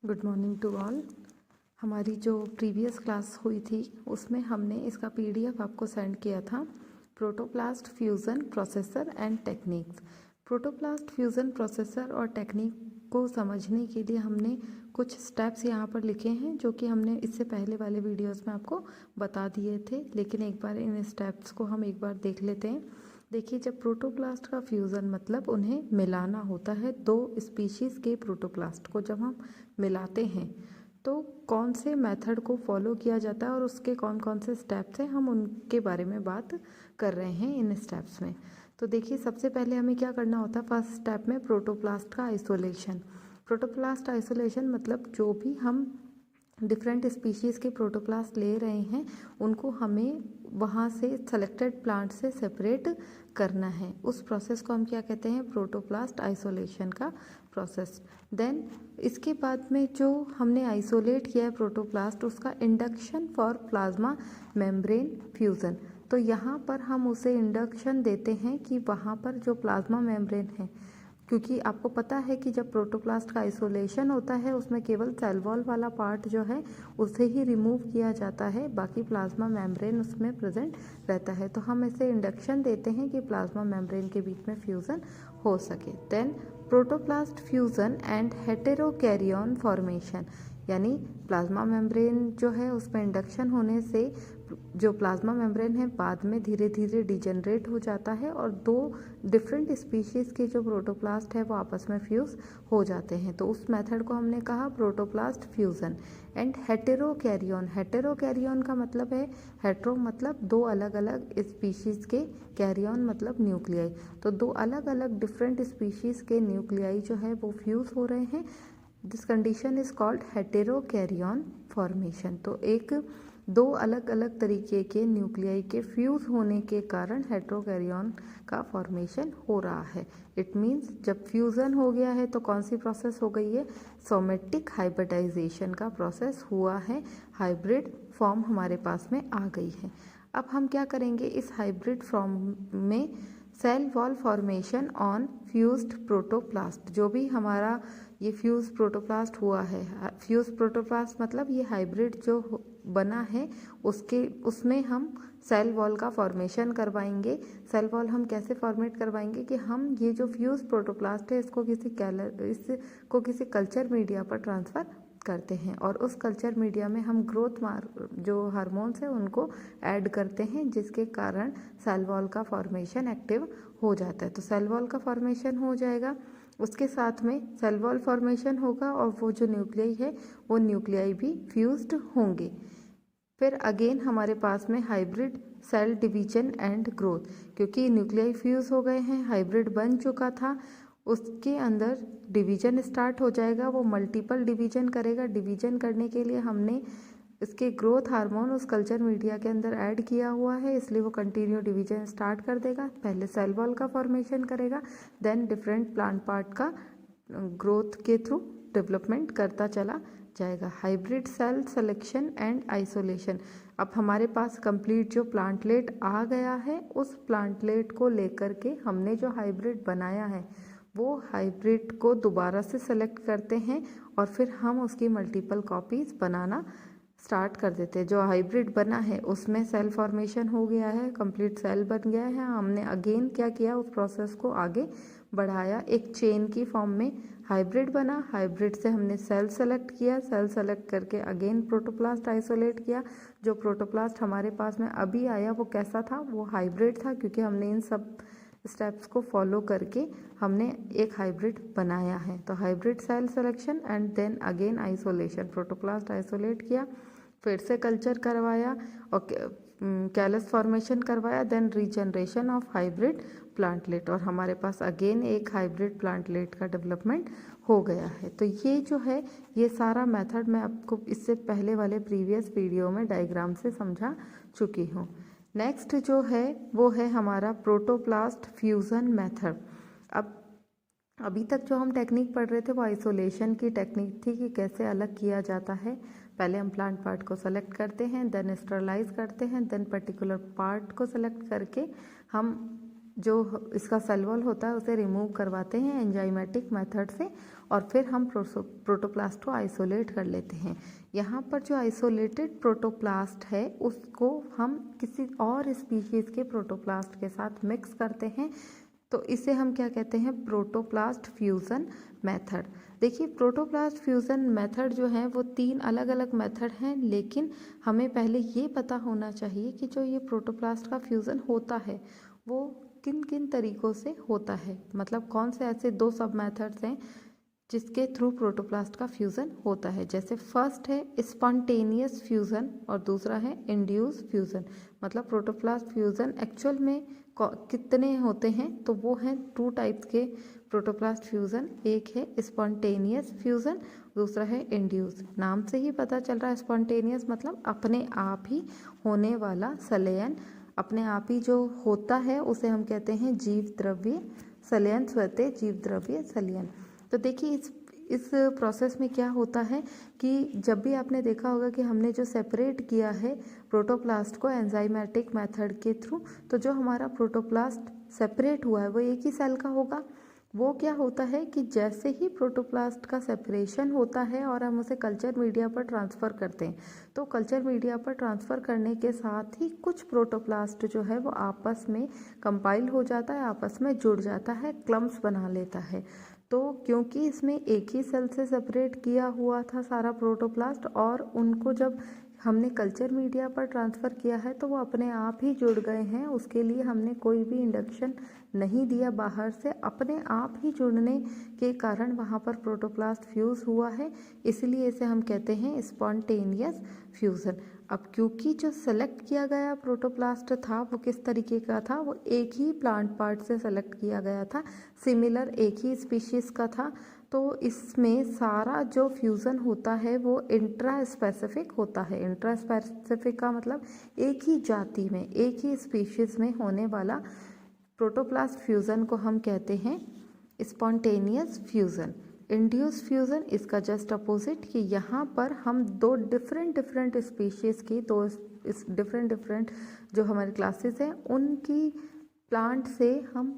Good morning to all. हमारी जो previous class हुई थी उसमें हमने इसका पीडीएफ आपको सेंड किया था, protoplast fusion processor and techniques. Protoplast fusion processor और टेक्निक को समझने के लिए हमने कुछ स्टेप्स यहाँ पर लिखे हैं जो कि हमने इससे पहले वाले वीडियोस में आपको बता दिए थे, लेकिन एक बार इन स्टेप्स को हम एक बार देख लेते हैं। देखिए, जब प्रोटोप्लास्ट का फ्यूज़न मतलब उन्हें मिलाना होता है, दो स्पीशीज़ के प्रोटोप्लास्ट को जब हम मिलाते हैं तो कौन से मेथड को फॉलो किया जाता है और उसके कौन कौन से स्टेप्स हैं, हम उनके बारे में बात कर रहे हैं इन स्टेप्स में। तो देखिए, सबसे पहले हमें क्या करना होता है, फर्स्ट स्टेप में प्रोटोप्लास्ट का आइसोलेशन। प्रोटोप्लास्ट आइसोलेशन मतलब जो भी हम डिफरेंट स्पीशीज़ के प्रोटोप्लास्ट ले रहे हैं उनको हमें वहाँ से सेलेक्टेड प्लांट से सेपरेट करना है। उस प्रोसेस को हम क्या कहते हैं, प्रोटोप्लास्ट आइसोलेशन का प्रोसेस। देन इसके बाद में जो हमने आइसोलेट किया है प्रोटोप्लास्ट, उसका induction for plasma membrane fusion. तो यहाँ पर हम उसे इंडक्शन देते हैं कि वहाँ पर जो प्लाज्मा मेम्ब्रेन है, क्योंकि आपको पता है कि जब प्रोटोप्लास्ट का आइसोलेशन होता है उसमें केवल सेल वॉल वाला पार्ट जो है उसे ही रिमूव किया जाता है, बाकी प्लाज्मा मेम्ब्रेन उसमें प्रेजेंट रहता है। तो हम इसे इंडक्शन देते हैं कि प्लाज्मा मेम्ब्रेन के बीच में फ्यूज़न हो सके। Then protoplast fusion and heterokaryon formation, यानी प्लाज्मा मेम्ब्रेन जो है उसमें इंडक्शन होने से जो प्लाज्मा मेम्ब्रेन है बाद में धीरे धीरे डिजेनरेट हो जाता है और दो डिफरेंट स्पीशीज़ के जो प्रोटोप्लास्ट है वो आपस में फ्यूज़ हो जाते हैं। तो उस मेथड को हमने कहा प्रोटोप्लास्ट फ्यूज़न। एंड हेटेरोकैरियन, हेटेरोकैरियन का मतलब है, हेट्रो मतलब दो अलग अलग स्पीशीज़ के, कैरियन मतलब न्यूक्लियाई। तो दो अलग अलग डिफरेंट स्पीशीज़ के न्यूक्लियाई जो है वो फ्यूज़ हो रहे हैं। This condition is called heterokaryon formation. तो एक दो अलग अलग तरीके के न्यूक्लियाई के फ्यूज़ होने के कारण हेटेरोकैरियन का फॉर्मेशन हो रहा है। इट मीन्स जब फ्यूज़न हो गया है तो कौन सी प्रोसेस हो गई है, सोमेटिक हाइब्रिडाइजेशन का प्रोसेस हुआ है, हाइब्रिड फॉर्म हमारे पास में आ गई है। अब हम क्या करेंगे, इस हाइब्रिड फॉर्म में cell wall formation on fused protoplast, जो भी हमारा ये फ्यूज प्रोटोप्लास्ट हुआ है, फ्यूज प्रोटोप्लास्ट मतलब ये हाइब्रिड जो बना है उसमें हम सेल वॉल का फॉर्मेशन करवाएंगे। सेल वॉल हम कैसे फॉर्मेट करवाएंगे कि हम ये जो फ्यूज प्रोटोप्लास्ट है इसको किसी कल्चर मीडिया पर ट्रांसफ़र करते हैं और उस कल्चर मीडिया में हम ग्रोथ जो हार्मोन्स है उनको ऐड करते हैं, जिसके कारण सेल वॉल का फॉर्मेशन एक्टिव हो जाता है। तो सेल वॉल का फॉर्मेशन हो जाएगा, उसके साथ में सेल वॉल फॉर्मेशन होगा और वो जो न्यूक्लियाई है वो न्यूक्लियाई भी फ्यूज्ड होंगे। फिर अगेन हमारे पास में hybrid cell division and growth, क्योंकि न्यूक्लियाई फ्यूज़ हो गए हैं, हाइब्रिड बन चुका था, उसके अंदर डिवीजन स्टार्ट हो जाएगा, वो मल्टीपल डिवीजन करेगा। डिवीजन करने के लिए हमने इसके ग्रोथ हार्मोन उस कल्चर मीडिया के अंदर ऐड किया हुआ है, इसलिए वो कंटिन्यू डिवीजन स्टार्ट कर देगा। पहले सेल वॉल का फॉर्मेशन करेगा, देन डिफरेंट प्लांट पार्ट का ग्रोथ के थ्रू डेवलपमेंट करता चला जाएगा। Hybrid cell selection and isolation, अब हमारे पास कंप्लीट जो प्लांटलेट आ गया है, उस प्लांटलेट को लेकर के हमने जो हाइब्रिड बनाया है वो हाइब्रिड को दोबारा से सेलेक्ट करते हैं और फिर हम उसकी मल्टीपल कॉपीज़ बनाना स्टार्ट कर देते हैं। जो हाइब्रिड बना है उसमें सेल फॉर्मेशन हो गया है, कंप्लीट सेल बन गया है, हमने अगेन क्या किया, उस प्रोसेस को आगे बढ़ाया, एक चेन की फॉर्म में हाइब्रिड बना, हाइब्रिड से हमने सेल सेलेक्ट किया, सेल सेलेक्ट करके अगेन प्रोटोप्लास्ट आइसोलेट किया। जो प्रोटोप्लास्ट हमारे पास में अभी आया वो कैसा था, वो हाइब्रिड था, क्योंकि हमने इन सब स्टेप्स को फॉलो करके हमने एक हाइब्रिड बनाया है। तो hybrid cell selection and then again isolation, protoplast isolate किया, फिर से कल्चर करवाया और कैलस फॉर्मेशन करवाया, then regeneration of hybrid plantlet, और हमारे पास अगेन एक हाइब्रिड प्लांटलेट का डेवलपमेंट हो गया है। तो ये जो है ये सारा मेथड मैं आपको इससे पहले वाले प्रीवियस वीडियो में डायग्राम से समझा चुकी हूँ। नेक्स्ट जो है वो है हमारा प्रोटोप्लास्ट फ्यूज़न मेथड। अब अभी तक जो हम टेक्निक पढ़ रहे थे वो आइसोलेशन की टेक्निक थी कि कैसे अलग किया जाता है। पहले हम प्लांट पार्ट को सेलेक्ट करते हैं, देन स्टरलाइज करते हैं, देन पर्टिकुलर पार्ट को सेलेक्ट करके हम जो इसका सेल वॉल होता है उसे रिमूव करवाते हैं एंजाइमेटिक मेथड से, और फिर हम प्रोटोप्लास्ट को आइसोलेट कर लेते हैं। यहाँ पर जो आइसोलेटेड प्रोटोप्लास्ट है उसको हम किसी और स्पीशीज़ के प्रोटोप्लास्ट के साथ मिक्स करते हैं, तो इसे हम क्या कहते हैं, प्रोटोप्लास्ट फ्यूज़न मेथड। देखिए प्रोटोप्लास्ट फ्यूज़न मेथड जो है वो 3 अलग अलग मेथड हैं, लेकिन हमें पहले ये पता होना चाहिए कि जो ये प्रोटोप्लास्ट का फ्यूज़न होता है वो किन किन तरीक़ों से होता है, मतलब कौन से ऐसे 2 सब मेथड्स हैं जिसके थ्रू प्रोटोप्लास्ट का फ्यूज़न होता है। जैसे फर्स्ट है स्पॉन्टेनियस फ्यूज़न और दूसरा है इंड्यूस फ्यूज़न। मतलब प्रोटोप्लास्ट फ्यूज़न एक्चुअल में कितने होते हैं, तो वो हैं 2 टाइप्स के प्रोटोप्लास्ट फ्यूज़न। एक है स्पॉन्टेनियस फ्यूज़न, दूसरा है इंड्यूस। नाम से ही पता चल रहा है स्पॉन्टेनियस मतलब अपने आप ही होने वाला संलयन, अपने आप ही जो होता है उसे हम कहते हैं जीव द्रव्य संलयन, स्वतः जीव द्रव्य संलयन। तो देखिए इस प्रोसेस में क्या होता है कि जब भी आपने देखा होगा कि हमने जो सेपरेट किया है प्रोटोप्लास्ट को एंजाइमेटिक मेथड के थ्रू, तो जो हमारा प्रोटोप्लास्ट सेपरेट हुआ है वो एक ही सेल का होगा। वो क्या होता है कि जैसे ही प्रोटोप्लास्ट का सेपरेशन होता है और हम उसे कल्चर मीडिया पर ट्रांसफ़र करते हैं, तो कल्चर मीडिया पर ट्रांसफ़र करने के साथ ही कुछ प्रोटोप्लास्ट जो है वो आपस में कंपाइल हो जाता है, आपस में जुड़ जाता है, क्लम्प्स बना लेता है। तो क्योंकि इसमें एक ही सेल से सेपरेट किया हुआ था सारा प्रोटोप्लास्ट, और उनको जब हमने कल्चर मीडिया पर ट्रांसफ़र किया है तो वो अपने आप ही जुड़ गए हैं। उसके लिए हमने कोई भी इंडक्शन नहीं दिया बाहर से, अपने आप ही जुड़ने के कारण वहाँ पर प्रोटोप्लास्ट फ्यूज़ हुआ है, इसलिए इसे हम कहते हैं स्पॉन्टेनियस फ्यूज़न। अब क्योंकि जो सेलेक्ट किया गया प्रोटोप्लास्ट था वो किस तरीके का था, वो एक ही प्लांट पार्ट से सेलेक्ट किया गया था, सिमिलर एक ही स्पीशीज़ का था, तो इसमें सारा जो फ्यूज़न होता है वो इंट्रा स्पेसिफिक होता है। इंट्रा स्पेसिफिक का मतलब एक ही जाति में, एक ही स्पीशीज़ में होने वाला प्रोटोप्लास्ट फ्यूज़न को हम कहते हैं स्पॉन्टेनियस फ्यूज़न। इंड्यूस फ्यूज़न इसका जस्ट अपोजिट, कि यहाँ पर हम 2 डिफरेंट स्पीशीज़ की, 2 डिफरेंट जो हमारी क्लासेस हैं उनकी प्लांट से हम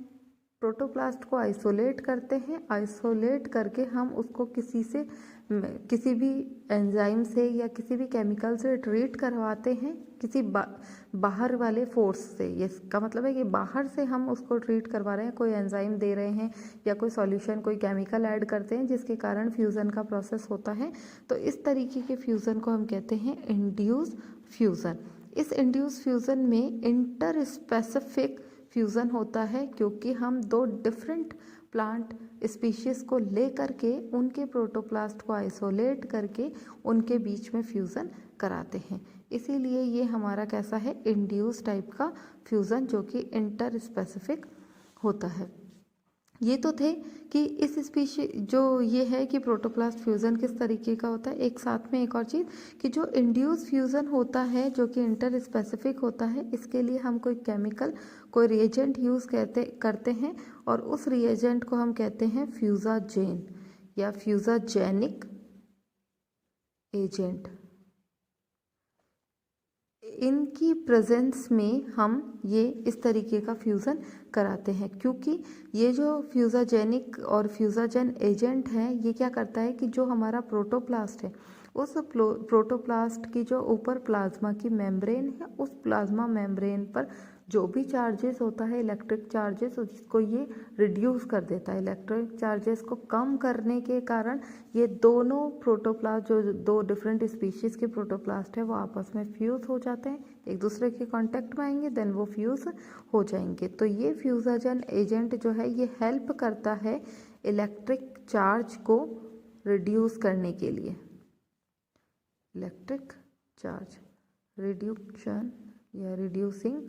प्रोटोप्लास्ट को आइसोलेट करते हैं। आइसोलेट करके हम उसको किसी भी एंजाइम से या किसी भी केमिकल से ट्रीट करवाते हैं, किसी बाहर वाले फोर्स से। ये इसका मतलब है कि बाहर से हम उसको ट्रीट करवा रहे हैं, कोई एंजाइम दे रहे हैं या कोई सॉल्यूशन, कोई केमिकल ऐड करते हैं जिसके कारण फ्यूज़न का प्रोसेस होता है। तो इस तरीके के फ्यूज़न को हम कहते हैं इंड्यूस फ्यूज़न। इस इंड्यूस फ्यूज़न में इंटर स्पेसिफिक फ्यूज़न होता है, क्योंकि हम 2 डिफरेंट प्लांट स्पीशीज़ को ले करके उनके प्रोटोप्लास्ट को आइसोलेट करके उनके बीच में फ्यूज़न कराते हैं। इसीलिए ये हमारा कैसा है, इंड्यूस टाइप का फ्यूज़न जो कि इंटर स्पेसिफिक होता है। ये तो थे कि इस स्पीशी जो ये है कि प्रोटोप्लास्ट फ्यूज़न किस तरीके का होता है। एक साथ में एक और चीज़ कि जो इंड्यूस फ्यूज़न होता है जो कि इंटर स्पेसिफिक होता है, इसके लिए हम कोई केमिकल, कोई रिएजेंट यूज़ करते हैं, और उस रिएजेंट को हम कहते हैं फ्यूज़ाजेन या फ्यूज़ाजेनिक एजेंट। इनकी प्रेजेंस में हम ये इस तरीके का फ्यूज़न कराते हैं, क्योंकि ये जो फ्यूज़ाजेनिक और फ्यूज़ाजेन एजेंट है ये क्या करता है कि जो हमारा प्रोटोप्लास्ट है उस प्रोटोप्लास्ट की जो ऊपर प्लाज्मा की मेम्ब्रेन है, उस प्लाज्मा मेम्ब्रेन पर जो भी चार्जेस होता है, इलेक्ट्रिक चार्जेस, उसको ये रिड्यूस कर देता है। इलेक्ट्रिक चार्जेस को कम करने के कारण ये दोनों प्रोटोप्लास्ट, जो 2 डिफरेंट स्पीशीज़ के प्रोटोप्लास्ट है, वो आपस में फ्यूज़ हो जाते हैं, एक दूसरे के कांटेक्ट में आएंगे, देन वो फ्यूज़ हो जाएंगे। तो ये फ्यूज़ाजेन एजेंट जो है ये हेल्प करता है इलेक्ट्रिक चार्ज को रिड्यूस करने के लिए। इलेक्ट्रिक चार्ज रिड्यूक्शन या रिड्यूसिंग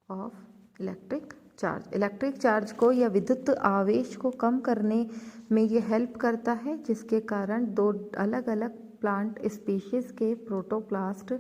ऑफ इलेक्ट्रिक चार्ज को या विद्युत आवेश को कम करने में ये हेल्प करता है, जिसके कारण 2 अलग अलग प्लांट स्पीशीज़ के प्रोटोप्लास्ट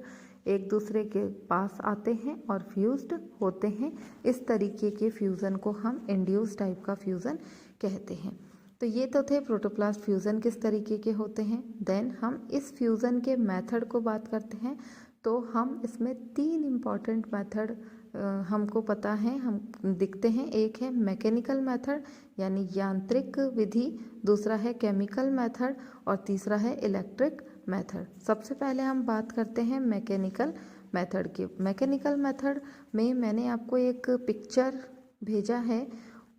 एक दूसरे के पास आते हैं और फ्यूज्ड होते हैं। इस तरीके के फ्यूज़न को हम इंड्यूस टाइप का फ्यूज़न कहते हैं। तो ये तो थे प्रोटोप्लास्ट फ्यूज़न किस तरीके के होते हैं। देन हम इस फ्यूज़न के मेथड को बात करते हैं। तो हम इसमें 3 इम्पॉर्टेंट मेथड हमको पता है, हम दिखते हैं। एक है मैकेनिकल मेथड यानी यांत्रिक विधि, दूसरा है केमिकल मेथड और तीसरा है इलेक्ट्रिक मेथड। सबसे पहले हम बात करते हैं मैकेनिकल मेथड की। मैकेनिकल मेथड में मैंने आपको एक पिक्चर भेजा है,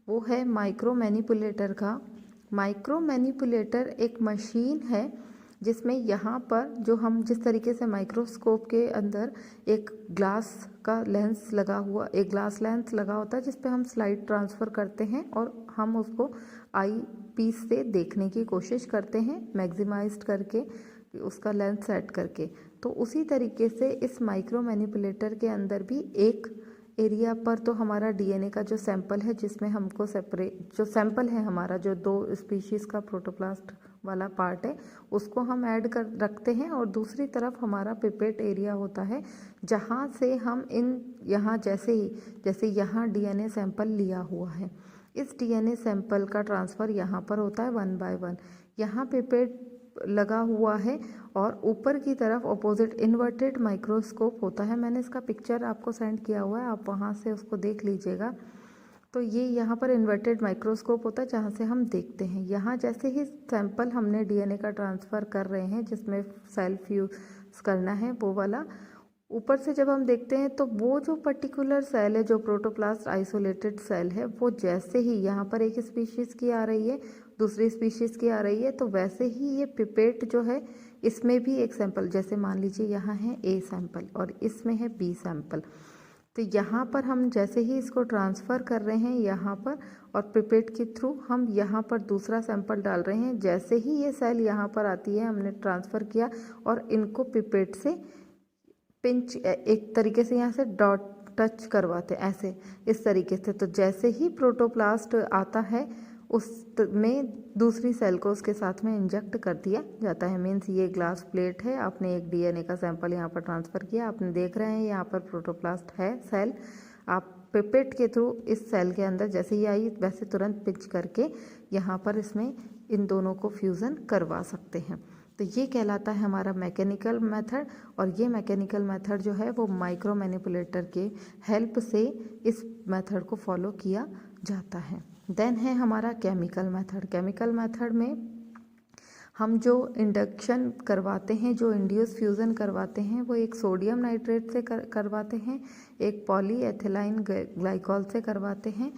वो है माइक्रो मैनिपुलेटर का। माइक्रो मैनिपुलेटर एक मशीन है जिसमें यहाँ पर जो हम जिस तरीके से माइक्रोस्कोप के अंदर एक ग्लास का लेंस लगा हुआ, एक ग्लास लेंस लगा होता है जिस पे हम स्लाइड ट्रांसफ़र करते हैं और हम उसको आई पीस से देखने की कोशिश करते हैं, मैक्सिमाइज्ड करके उसका लेंस सेट करके। तो उसी तरीके से इस माइक्रो मैनिपुलेटर के अंदर भी एक एरिया पर तो हमारा डीएनए का जो सैंपल है, जिसमें हमको सेपरेट जो सैंपल है हमारा, जो 2 स्पीशीज़ का प्रोटोप्लास्ट वाला पार्ट है, उसको हम ऐड कर रखते हैं। और दूसरी तरफ हमारा पिपेट एरिया होता है जहाँ से हम यहाँ जैसे यहाँ डीएनए सैंपल लिया हुआ है, इस डीएनए सैंपल का ट्रांसफ़र यहाँ पर होता है 1 बाय 1। यहाँ पिपेट लगा हुआ है और ऊपर की तरफ ऑपोजिट इन्वर्टेड माइक्रोस्कोप होता है। मैंने इसका पिक्चर आपको सेंड किया हुआ है, आप वहाँ से उसको देख लीजिएगा। तो ये यहाँ पर इन्वर्टेड माइक्रोस्कोप होता है जहाँ से हम देखते हैं। यहाँ जैसे ही सैंपल हमने डीएनए का ट्रांसफ़र कर रहे हैं जिसमें सेल फ्यूज करना है वो वाला, ऊपर से जब हम देखते हैं तो वो जो पर्टिकुलर सेल है, जो प्रोटोप्लास्ट आइसोलेटेड सेल है, वो जैसे ही यहाँ पर एक स्पीशीज़ की आ रही है, दूसरी स्पीशीज़ की आ रही है, तो वैसे ही ये पिपेट जो है इसमें भी एक सैंपल, जैसे मान लीजिए यहाँ है ए सैंपल और इसमें है बी सैंपल, तो यहाँ पर हम जैसे ही इसको ट्रांसफ़र कर रहे हैं यहाँ पर और पिपेट के थ्रू हम यहाँ पर दूसरा सैंपल डाल रहे हैं। जैसे ही ये सेल यहाँ पर आती है, हमने ट्रांसफ़र किया और इनको पिपेट से पिंच एक तरीके से यहाँ से डॉट टच करवाते ऐसे, इस तरीके से। तो जैसे ही प्रोटोप्लास्ट आता है उसमें दूसरी सेल को उसके साथ में इंजेक्ट कर दिया जाता है। मीन्स ये ग्लास प्लेट है, आपने एक डीएनए का सैंपल यहाँ पर ट्रांसफ़र किया, आपने देख रहे हैं यहाँ पर प्रोटोप्लास्ट है सेल, आप पिपेट के थ्रू इस सेल के अंदर जैसे ही आई वैसे तुरंत पिंच करके यहाँ पर इसमें इन दोनों को फ्यूज़न करवा सकते हैं। तो ये कहलाता है हमारा मैकेनिकल मेथड। और ये मैकेनिकल मेथड जो है वो माइक्रो मैनिपुलेटर के हेल्प से इस मेथड को फॉलो किया जाता है। देन है हमारा केमिकल मेथड। केमिकल मेथड में हम जो इंडक्शन करवाते हैं, जो इंड्यूस फ्यूज़न करवाते हैं, वो एक सोडियम नाइट्रेट से करवाते हैं, एक पॉलीएथिलीन ग्लाइकॉल से करवाते हैं।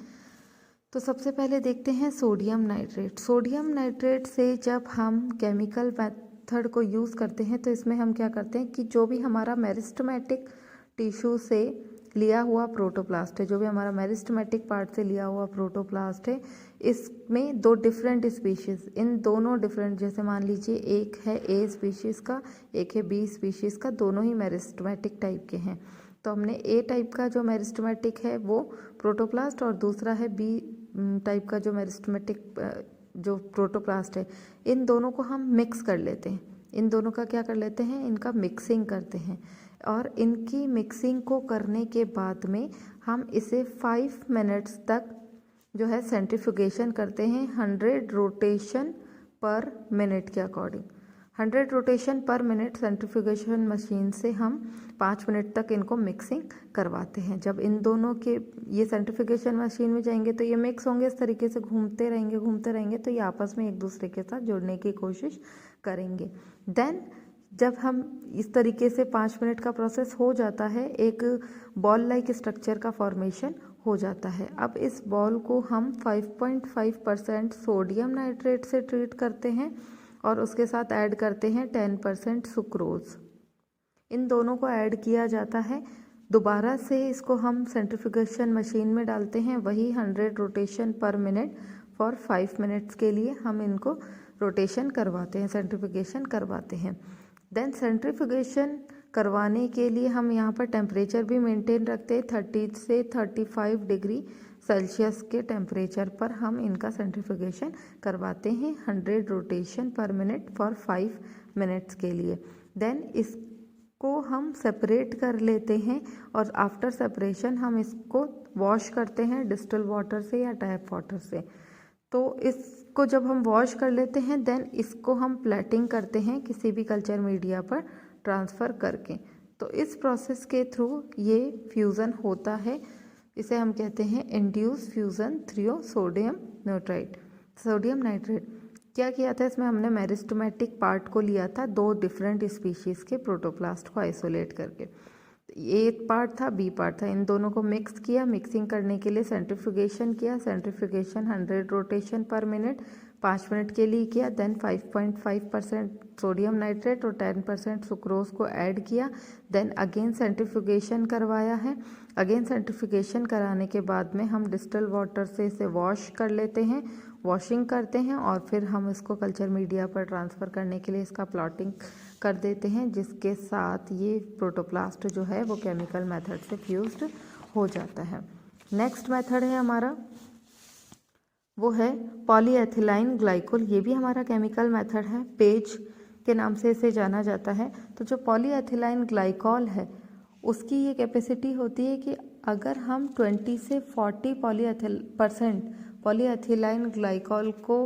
तो सबसे पहले देखते हैं सोडियम नाइट्रेट। सोडियम नाइट्रेट से जब हम केमिकल मेथड को यूज़ करते हैं तो इसमें हम क्या करते हैं कि जो भी हमारा मेरिस्टेमेटिक टिश्यू से लिया हुआ प्रोटोप्लास्ट है, जो भी हमारा मेरिस्टेमेटिक पार्ट से लिया हुआ प्रोटोप्लास्ट है, इसमें 2 डिफरेंट स्पीशीज़, इन दोनों डिफरेंट, जैसे मान लीजिए एक है ए स्पीशीज़ का, एक है बी स्पीशीज़ का, दोनों ही मेरिस्टेमेटिक टाइप के हैं। तो हमने ए टाइप का जो मेरिस्टेमेटिक है वो प्रोटोप्लास्ट और दूसरा है बी टाइप का जो मेरिस्टेमेटिक जो प्रोटोप्लास्ट है, इन दोनों को हम मिक्स कर लेते हैं। इन दोनों का क्या कर लेते हैं, इनका मिक्सिंग करते हैं। और इनकी मिक्सिंग को करने के बाद में हम इसे 5 मिनट्स तक जो है सेंट्रीफ्यूगेशन करते हैं 100 रोटेशन पर मिनट के अकॉर्डिंग। 100 रोटेशन पर मिनट सेंट्रीफ्यूगेशन मशीन से हम 5 मिनट तक इनको मिक्सिंग करवाते हैं। जब इन दोनों के ये सेंट्रीफ्यूगेशन मशीन में जाएंगे तो ये मिक्स होंगे, इस तरीके से घूमते रहेंगे तो ये आपस में एक दूसरे के साथ जुड़ने की कोशिश करेंगे। देन जब हम इस तरीके से 5 मिनट का प्रोसेस हो जाता है, एक बॉल लाइक स्ट्रक्चर का फॉर्मेशन हो जाता है। अब इस बॉल को हम 5.5% सोडियम नाइट्रेट से ट्रीट करते हैं और उसके साथ ऐड करते हैं 10% सुक्रोज। इन दोनों को ऐड किया जाता है। दोबारा से इसको हम सेंट्रीफ्यूगेशन मशीन में डालते हैं, वही 100 रोटेशन पर मिनट फॉर 5 मिनट्स के लिए हम इनको रोटेशन करवाते हैं, सेंट्रीफ्यूगेशन करवाते हैं। देन सेंट्रीफ्यूगेशन करवाने के लिए हम यहाँ पर टेम्परेचर भी मेंटेन रखते हैं, 30 से 35 डिग्री सेल्सियस के टेम्परेचर पर हम इनका सेंट्रीफ्यूगेशन करवाते हैं 100 रोटेशन पर मिनट फॉर 5 मिनट्स के लिए। देन इसको हम सेपरेट कर लेते हैं और आफ्टर सेपरेशन हम इसको वॉश करते हैं डिस्टिल वाटर से या टैप वाटर से। तो इसको जब हम वॉश कर लेते हैं, देन इसको हम प्लेटिंग करते हैं किसी भी कल्चर मीडिया पर ट्रांसफ़र करके। तो इस प्रोसेस के थ्रू ये फ्यूज़न होता है, इसे हम कहते हैं induce fusion through sodium nitrate. क्या किया था इसमें, हमने मेरिस्टेमेटिक पार्ट को लिया था, 2 डिफरेंट स्पीशीज़ के प्रोटोप्लास्ट को आइसोलेट करके। ए पार्ट था, बी पार्ट था, इन दोनों को मिक्स किया। मिक्सिंग करने के लिए सेंट्रीफ्यूगेशन किया। सेंट्रीफ्यूगेशन 100 रोटेशन पर मिनट 5 मिनट के लिए किया। देन 5.5% सोडियम नाइट्रेट और 10% सुक्रोज को ऐड किया। देन अगेन सेंट्रीफ्यूगेशन करवाया है। अगेन सेंट्रीफ्यूगेशन कराने के बाद में हम डिस्टिल वाटर से इसे वॉश कर लेते हैं, वॉशिंग करते हैं और फिर हम इसको कल्चर मीडिया पर ट्रांसफ़र करने के लिए इसका प्लॉटिंग कर देते हैं, जिसके साथ ये प्रोटोप्लास्ट जो है वो केमिकल मेथड से फ्यूज्ड हो जाता है। नेक्स्ट मेथड है हमारा, वो है पॉलीएथिलाइन ग्लाइकोल। ये भी हमारा केमिकल मेथड है, पेज के नाम से इसे जाना जाता है। तो जो पॉलीएथिलाइन ग्लाइकोल है उसकी ये कैपेसिटी होती है कि अगर हम 20 से 40% पॉलीएथिलाइन ग्लाइकोल को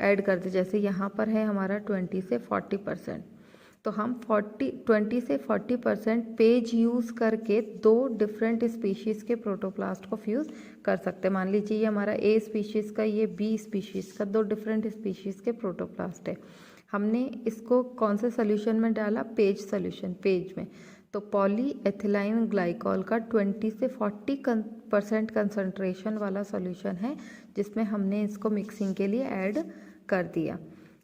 ऐड करते, जैसे यहाँ पर है हमारा 20 से 40%, तो हम 20 से 40% पेज यूज़ करके 2 डिफरेंट स्पीशीज़ के प्रोटोप्लास्ट को फ्यूज़ कर सकते हैं। मान लीजिए ये हमारा ए स्पीशीज़ का, ये बी स्पीशीज़ का, 2 डिफरेंट स्पीशीज़ के प्रोटोप्लास्ट है। हमने इसको कौन से सोल्यूशन में डाला, पेज सोल्यूशन, पेज में। तो पॉलीएथिलाइन ग्लाइकोल का 20 से 40% कंसंट्रेशन वाला सोल्यूशन है, जिसमें हमने इसको मिक्सिंग के लिए ऐड कर दिया।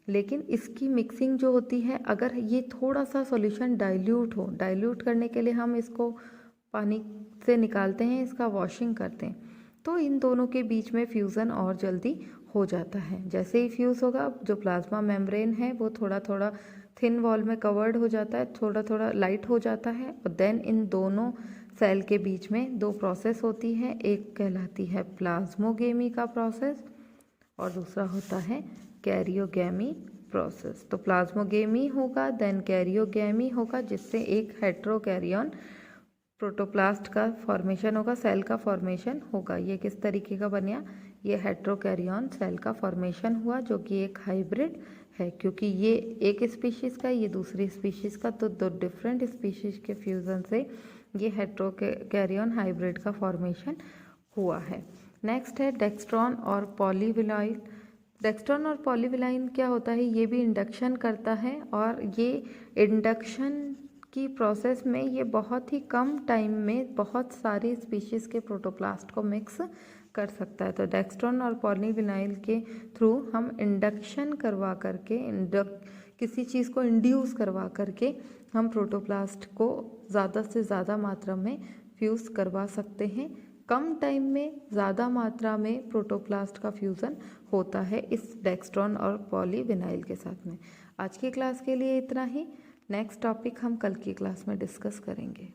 लेकिन इसकी मिक्सिंग जो होती है, अगर ये थोड़ा सा सॉल्यूशन डाइल्यूट हो, डाइल्यूट करने के लिए हम इसको पानी से निकालते हैं, इसका वॉशिंग करते हैं, तो इन दोनों के बीच में फ्यूज़न और जल्दी हो जाता है। जैसे ही फ्यूज़ होगा, जो प्लाज्मा मेम्ब्रेन है वो थोड़ा थोड़ा थिन वॉल में कवर्ड हो जाता है, थोड़ा थोड़ा लाइट हो जाता है। और देन इन दोनों सेल के बीच में 2 प्रोसेस होती है, एक कहलाती है प्लाज्मोगेमी का प्रोसेस और दूसरा होता है कैरियोगेमी प्रोसेस। तो प्लाज्मोगेमी होगा, देन कैरियोगेमी होगा, जिससे एक हेट्रोकैरियन प्रोटोप्लास्ट का फॉर्मेशन होगा, सेल का फॉर्मेशन होगा। ये किस तरीके का बना, ये हेट्रोकैरियन सेल का फॉर्मेशन हुआ, जो कि एक हाइब्रिड है, क्योंकि ये एक स्पीशीज़ का, ये दूसरी स्पीशीज़ का, तो 2 डिफरेंट स्पीशीज़ के फ्यूज़न से ये हेट्रोकैरियन हाइब्रिड का फॉर्मेशन हुआ है। नेक्स्ट है डेक्स्ट्रॉन और पॉलीविनाइल। डेक्स्ट्रॉन और पॉलीविनाइल क्या होता है, ये भी इंडक्शन करता है, और ये इंडक्शन की प्रोसेस में ये बहुत ही कम टाइम में बहुत सारी स्पीशीज़ के प्रोटोप्लास्ट को मिक्स कर सकता है। तो डेक्स्ट्रॉन और पॉलीविनाइल के थ्रू हम इंडक्शन करवा करके, किसी चीज़ को इंड्यूस करवा करके हम प्रोटोप्लास्ट को ज़्यादा से ज़्यादा मात्रा में फ्यूज़ करवा सकते हैं। कम टाइम में ज़्यादा मात्रा में प्रोटोप्लास्ट का फ्यूज़न होता है इस डेक्स्ट्रॉन और पॉलीविनाइल के साथ में। आज की क्लास के लिए इतना ही। नेक्स्ट टॉपिक हम कल की क्लास में डिस्कस करेंगे।